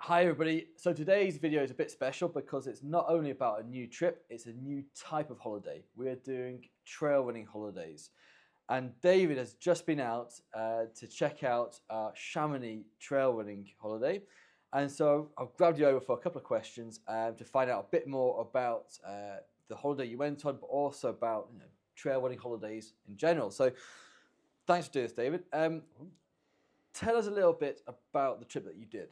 Hi everybody, so today's video is a bit special because it's not only about a new trip, it's a new type of holiday. We're doing trail running holidays. And David has just been out to check out our Chamonix trail running holiday. And so I've grabbed you over for a couple of questions to find out a bit more about the holiday you went on, but also about trail running holidays in general. So thanks for doing this, David. Tell us a little bit about the trip that you did.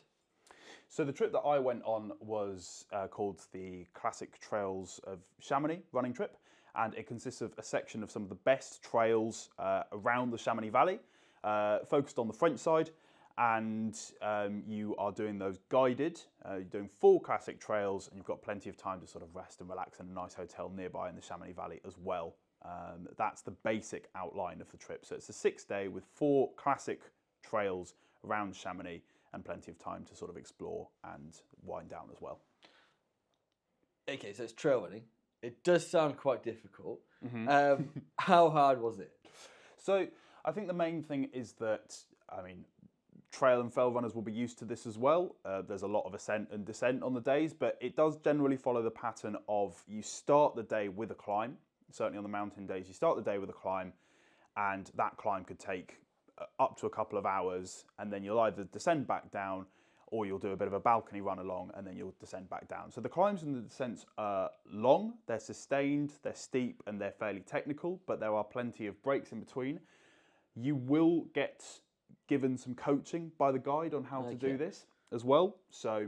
So the trip that I went on was called the Classic Trails of Chamonix running trip, and it consists of a section of some of the best trails around the Chamonix Valley, focused on the French side, and you are doing those guided. You're doing 4 classic trails, and you've got plenty of time to sort of rest and relax in a nice hotel nearby in the Chamonix Valley as well. That's the basic outline of the trip. So it's a 6-day with 4 classic trails around Chamonix, and plenty of time to sort of explore and wind down as well. Okay, so it's trail running. It does sound quite difficult. How hard was it? So I think the main thing is that, trail and fell runners will be used to this as well. There's a lot of ascent and descent on the days, but it does generally follow the pattern of you start the day with a climb. Certainly on the mountain days, you start the day with a climb, and that climb could take up to a couple of hours, and then you'll either descend back down or you'll do a bit of a balcony run along and then you'll descend back down. So the climbs and the descents are long, they're sustained, they're steep, and they're fairly technical, but there are plenty of breaks in between. You will get given some coaching by the guide on how to do this as well. So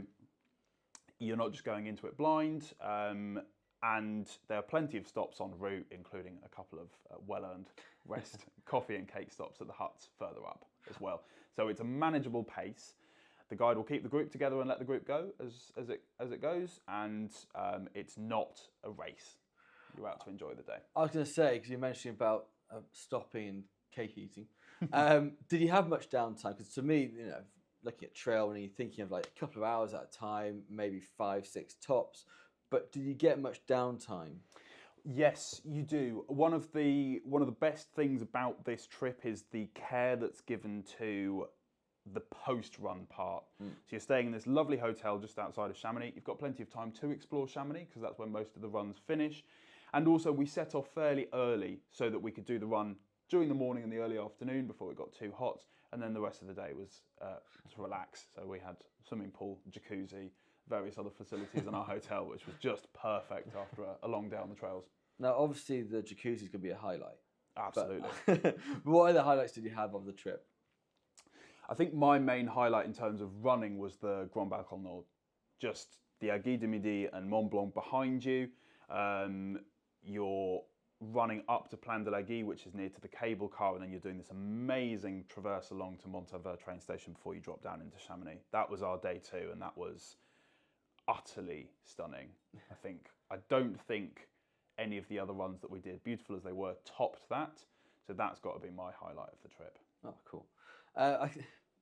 you're not just going into it blind, and there are plenty of stops en route, including a couple of well-earned rest, coffee and cake stops at the huts further up as well. So it's a manageable pace. The guide will keep the group together and let the group go as it goes, and it's not a race. You're out to enjoy the day. I was going to say, because you mentioned about stopping and cake eating, did you have much downtime? Because to me, looking at trail running, you're thinking of like a couple of hours at a time, maybe 5-6 tops. But did you get much downtime? Yes, you do. One of the best things about this trip is the care that's given to the post-run part. So you're staying in this lovely hotel just outside of Chamonix. You've got plenty of time to explore Chamonix because that's when most of the runs finish. And also we set off fairly early so that we could do the run during the morning and the early afternoon before it got too hot. And then the rest of the day was to relax. So we had swimming pool, jacuzzi, various other facilities in our hotel, which was just perfect after a long day on the trails. Now, obviously, the jacuzzi is going to be a highlight. Absolutely. But what other highlights did you have of the trip? I think my main highlight in terms of running was the Grand Balcon Nord. Just the Aiguille du Midi and Mont Blanc behind you. You're running up to Plan de l'Aiguille, which is near to the cable car, and then you're doing this amazing traverse along to Montauvert train station before you drop down into Chamonix. That was our day 2, and that was utterly stunning. I don't think any of the other runs that we did, beautiful as they were, topped that. So that's got to be my highlight of the trip. Oh, cool.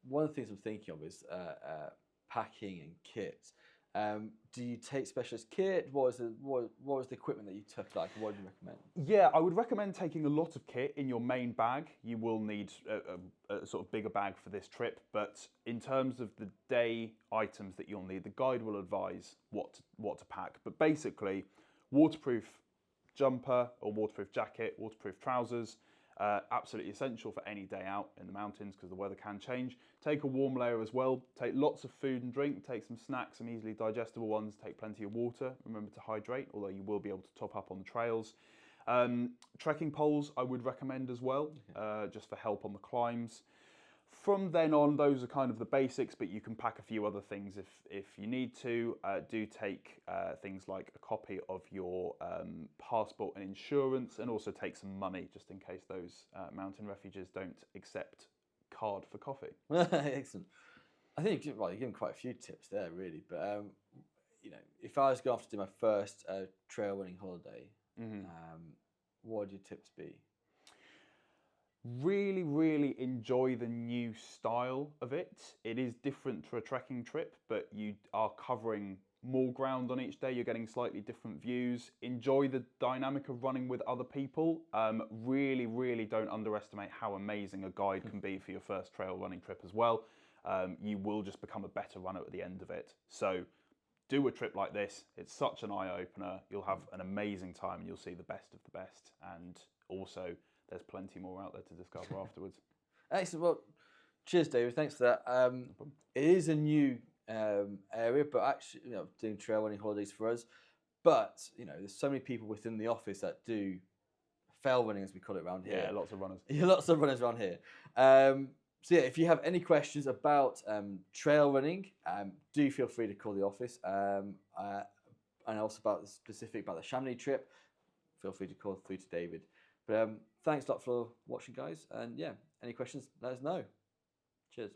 One of the things I'm thinking of is packing and kit. Do you take specialist kit? What was the equipment that you took like? What do you recommend? Yeah, I would recommend taking a lot of kit in your main bag. You will need a sort of bigger bag for this trip, but in terms of the day items that you'll need, the guide will advise what to pack. But basically, waterproof jumper or waterproof jacket, waterproof trousers, absolutely essential for any day out in the mountains because the weather can change. Take a warm layer as well. Take lots of food and drink. Take some snacks, some easily digestible ones. Take plenty of water. Remember to hydrate, although you will be able to top up on the trails. Trekking poles I would recommend as well, just for help on the climbs. From then on, those are kind of the basics, but you can pack a few other things if you need to. Do take things like a copy of your passport and insurance, and also take some money just in case those mountain refuges don't accept card for coffee. Excellent. I think you're giving quite a few tips there, really. But if I was going to do my first trail running holiday, what would your tips be? Really, really enjoy the new style of it. It is different to a trekking trip, but you are covering more ground on each day. You're getting slightly different views. Enjoy the dynamic of running with other people. Really, really don't underestimate how amazing a guide can be for your first trail running trip as well. you will just become a better runner at the end of it. So do a trip like this. It's such an eye-opener. You'll have an amazing time and you'll see the best of the best. And also, there's plenty more out there to discover afterwards. Excellent. Well, cheers, David. Thanks for that. It is a new area, but actually, doing trail running holidays for us. But, there's so many people within the office that do fail running, as we call it around here. Yeah, lots of runners. Lots of runners around here. So yeah, if you have any questions about trail running, do feel free to call the office. And also about the Chamonix trip, feel free to call through to David. But thanks a lot for watching, guys. And yeah, any questions, let us know. Cheers.